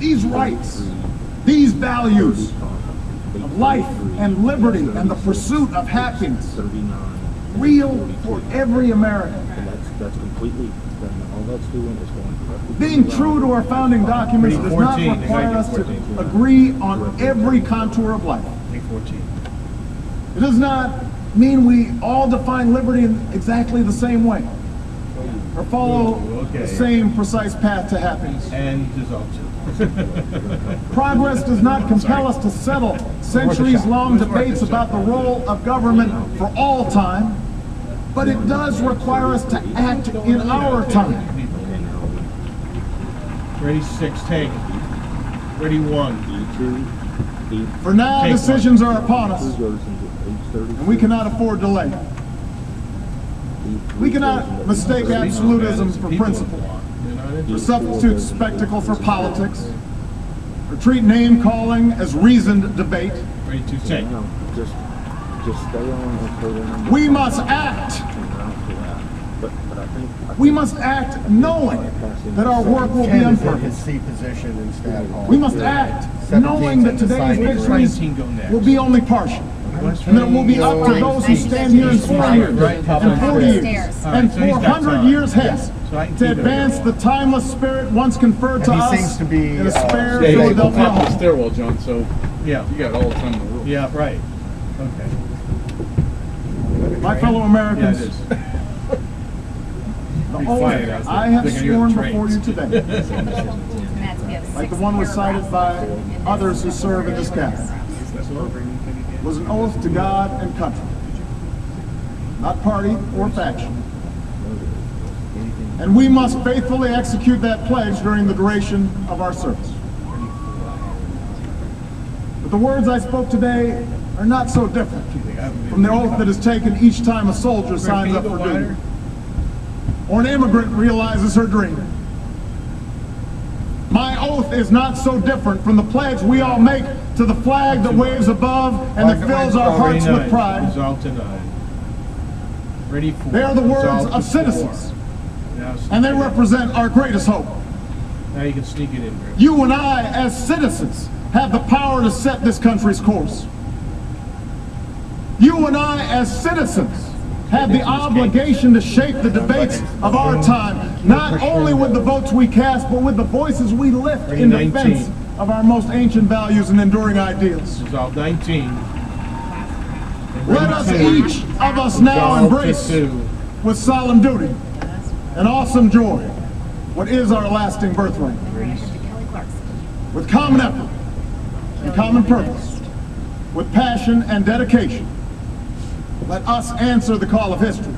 these rights, these values of life and liberty and the pursuit of happiness, real for every American. That's completely, all that's doing is going directly. Being true to our founding documents does not require us to agree on every contour of life. It does not mean we all define liberty in exactly the same way or follow the same precise path to happiness. And dissolve two. Progress does not compel us to settle centuries-long debates about the role of government for all time, but it does require us to act in our time. Ready 6, take. Ready 1. For now, decisions are upon us, and we cannot afford delay. We cannot mistake absolutism for principle, or substitute spectacle for politics, or treat name-calling as reasoned debate. Ready 2, take. Just stay on until We must act. We must act knowing that our work will be imperfect. We must act knowing that today's victories will be only partial. And that it will be up to those who stand here in 4 years, and 40 years, and 400 years hence to advance the timeless spirit once conferred to us in a spare Philadelphia home. Stairwell, John, so Yeah. you got all the time in the world. Yeah, right. Okay. My fellow Americans, Yeah, it is. the oath I have sworn before you today, like the one recited by others who serve in this cabinet, was an oath to God and country, not party or faction. And we must faithfully execute that pledge during the duration of our service. But the words I spoke today are not so different from the oath that is taken each time a soldier signs up for duty, or an immigrant realizes her dream. My oath is not so different from the pledge we all make to the flag that waves above and that fills our hearts with pride. Resolve to 9. Ready 4. They are the words Resolve to of 4. citizens, Now, and they represent our greatest hope. now you can sneak it in, Rick. You and I, as citizens, have the power to set this country's course. You and I, as citizens, have the obligation to shape the debates of our time, not only with the votes we cast, but with the voices we lift in defense of our most ancient values and enduring ideals. Resolve 19. Let us each of us now Resolve to embrace 2. with solemn duty and awesome joy what is our lasting birthright. With common effort and common purpose, with passion and dedication, let us answer the call of history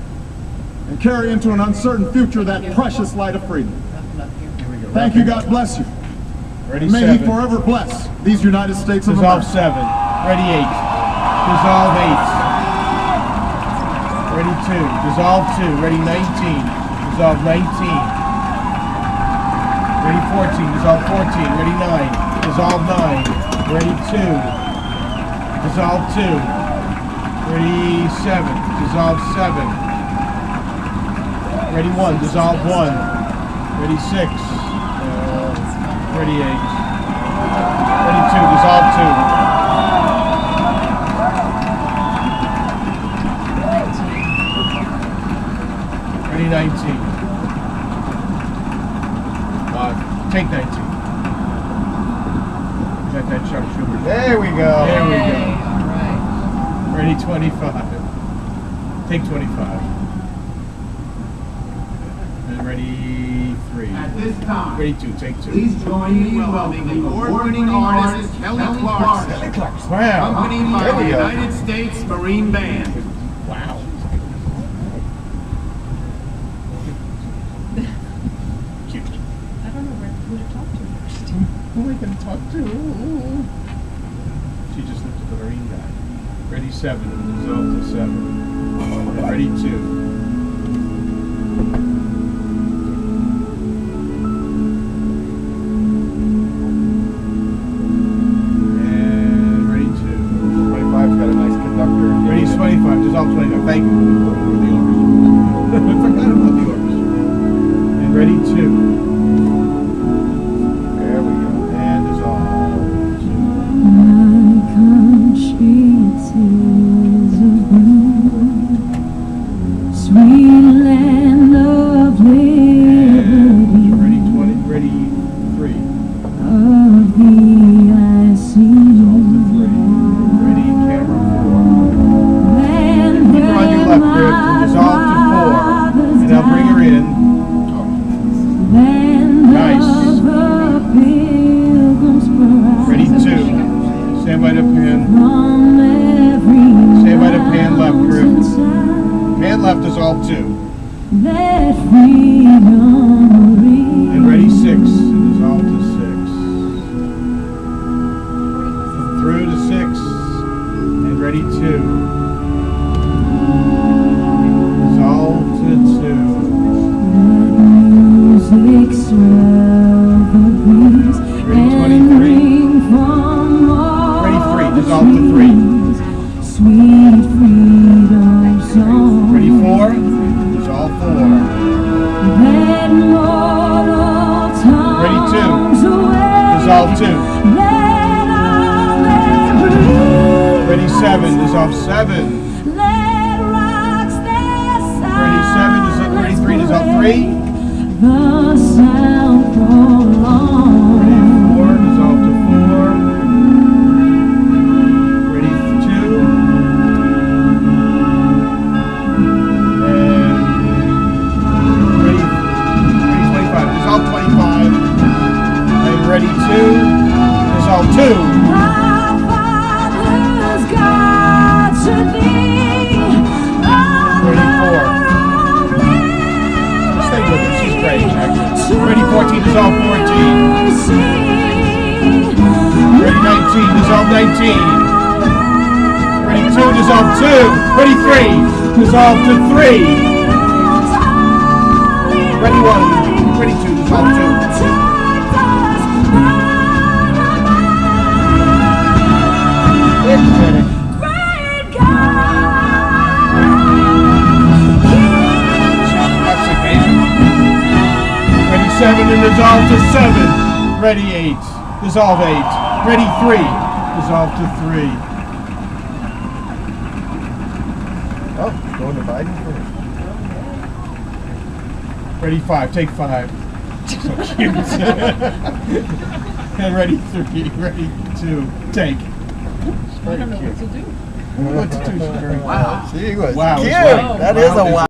and carry into an uncertain future that precious light of freedom. Thank you, God bless you. Ready And may 7. He forever bless these United States of Dissolve America. 7. Ready 8. Dissolve 8. Ready 2. Dissolve 2. Ready 19. Dissolve 19. Ready 14. Dissolve 14. Ready 9. Dissolve 9. Ready 2. Dissolve 2. Ready 7. Dissolve 7. Ready 1. Dissolve 1. Ready 6. Ready 8. Ready 2. Dissolve 2. Ready 19. Take 19. Got that sharpshooter. There we go. There we go. Right. Ready 25. Take 25. And ready 3. At this time, Ready 2. Take 2. please join me in welcoming award-winning artist Kelly Clarkson, Wow. accompanied by There the we go. United States Marine Band. Wow. Cute. I don't know who to talk to first. Who are we going to talk to? She just looked at the Marine guy. Ready 7. Dissolve to 7. And ready 2. And ready 2. 25's got a nice conductor. Ready 25. Dissolve 25. Thank you. For the orders. I forgot about the orders. And ready 2. There we go. And Ready, camera 4. Keep her on your left grip. Dissolve to 4. And now bring her in. Nice. Ready, 2. Stand by the pan. Stand by the pan left grip. Pan left, dissolve 2. And ready, 6. Dissolve to 6. Through to 6. And ready, 2. Dissolve to 2. Ready, 23. Ready, 3. Dissolve to 3. Ready, 4. Dissolve 4. Ready, 2. Dissolve 2. Ready, 7. Dissolve 7. Ready, 7. Ready, 3. Dissolve 3. Ready, 4. Dissolve to 4. Ready, 2. And ready 25. Dissolve 25. And ready, 2. Dissolve 2. Ready, 4. Stay with her. She's great, actually. Ready, 14. Dissolve 14. Ready, 19. Dissolve 19. Ready, 2. Dissolve 2. Ready, 3. Dissolve to 3. Ready, 1. Ready, 2. Dissolve 2. Ready, 7 and dissolve to 7. Ready, 8. Dissolve 8. Ready, 3. Dissolve to 3. Oh, going to Biden first. Ready, 5. Take 5. So cute. And ready, 3. Ready, 2. Take. I don't know what to do. What to do? Very Wow. She was Wow, cute. it's wow. That Wow is a is wow.